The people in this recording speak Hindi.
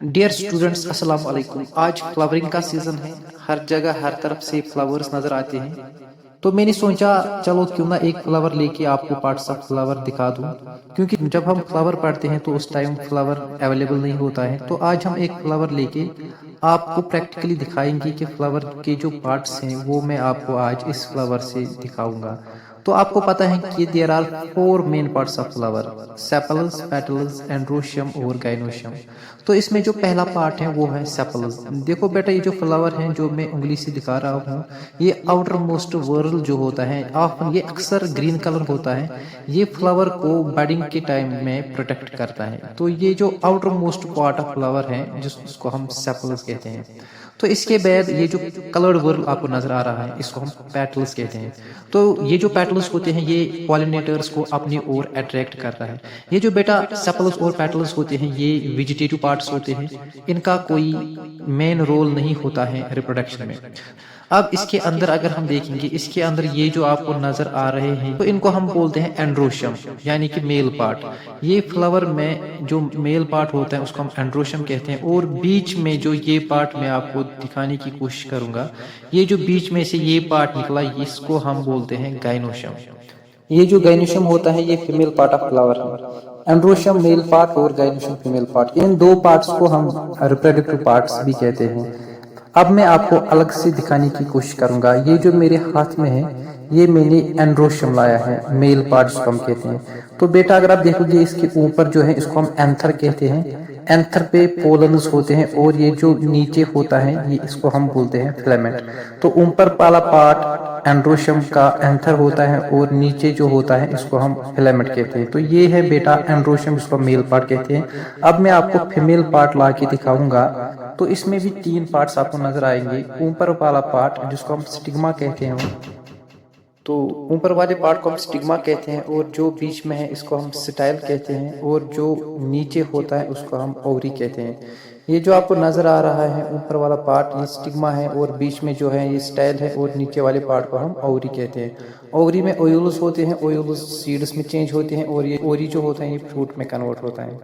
डियर स्टूडेंट्स अस्सलाम वालेकुम। आज फ्लावरिंग का सीजन है, हर जगह हर तरफ से फ्लावर्स नजर आते हैं। तो मैंने सोचा चलो क्यों ना एक फ्लावर लेके आपको पार्ट्स ऑफ फ्लावर दिखा दूं, क्योंकि जब हम फ्लावर पढ़ते हैं तो उस टाइम फ्लावर अवेलेबल नहीं होता है। तो आज हम एक फ्लावर लेके आपको प्रैक्टिकली दिखाएंगे कि फ्लावर के जो पार्ट्स हैं वो मैं आपको आज इस फ्लावर से दिखाऊंगा। तो आपको पता है कि there are 4 main parts of flower: sepals, petals, androecium और गाइनोशियम। तो इसमें जो पहला पार्ट है वो है सेपल्स। देखो बेटा, ये जो फ्लावर है जो मैं उंगली से दिखा रहा हूँ, ये आउटर मोस्ट वर्ल जो होता है, ऑफन ये अक्सर ग्रीन कलर होता है। ये फ्लावर को बडिंग के टाइम में प्रोटेक्ट करता है। तो ये जो outer most part of flower है जिसको हम सेपल्स कहते हैं। तो इसके बाद ये जो कलर्ड वर्ल आपको नजर आ रहा है इसको हम पेटल्स कहते हैं। तो ये जो पेटल्स होते हैं ये पॉलिनेटर्स को अपनी ओर अट्रैक्ट करता है। ये जो बेटा सेपल्स और पेटल्स होते हैं ये वेजिटेटिव पार्ट्स होते हैं, इनका कोई मेन रोल नहीं होता है रिप्रोडक्शन में। अब इसके अंदर अगर हम देखेंगे, इसके अंदर ये जो आपको नजर आ रहे हैं तो इनको हम बोलते हैं एंड्रोशियम, यानी कि मेल पार्ट। ये फ्लावर में जो मेल पार्ट होता है उसको हम एंड्रोशियम कहते हैं। और बीच में जो ये पार्ट मैं आपको दिखाने की कोशिश करूंगा, ये जो बीच में से ये पार्ट निकला इसको हम बोलते हैं गाइनोशियम। ये जो गाइनोशियम होता है ये फीमेल पार्ट ऑफ फ्लावर है। एंड्रोशियम मेल पार्ट और गाइनोशियम फीमेल पार्ट, इन दो पार्ट्स को हम रिप्रोडक्टिव पार्ट्स भी कहते हैं। अब मैं आपको अलग से दिखाने की कोशिश करूंगा। ये जो मेरे हाथ में है ये मैंने एंड्रोशियम लाया है, मेल पार्ट जिसको हम कहते हैं। तो बेटा अगर आप देखोगे इसके ऊपर जो है इसको हम एंथर कहते हैं। एंथर पे पोलन्स होते हैं और ये जो नीचे होता है ये इसको हम बोलते हैं फिलामेंट। तो ऊपर वाला पार्ट एंड्रोशियम का एंथर होता है और नीचे जो होता है इसको हम फिलामेंट कहते हैं। तो ये है बेटा एंड्रोशियम, इसको मेल पार्ट कहते हैं। अब मैं आपको फीमेल पार्ट ला के दिखाऊंगा। तो इसमें भी 3 पार्ट्स आपको नजर आएंगे। ऊपर वाला पार्ट जिसको हम स्टिग्मा कहते हैं, तो ऊपर वाले पार्ट को हम स्टिग्मा कहते हैं, और जो बीच में है इसको हम स्टाइल कहते हैं, और जो नीचे होता है उसको हम ओवरी कहते हैं। ये जो आपको नजर आ रहा है ऊपर वाला पार्ट ये स्टिग्मा है, और बीच में जो है ये स्टाइल है, और नीचे वाले पार्ट को हम ओवरी कहते हैं। ओवरी में ओयूल्स होते हैं, ओयूल्स सीड्स में चेंज होते हैं, और ये ओवरी जो होता है ये फ्रूट में कन्वर्ट होता है।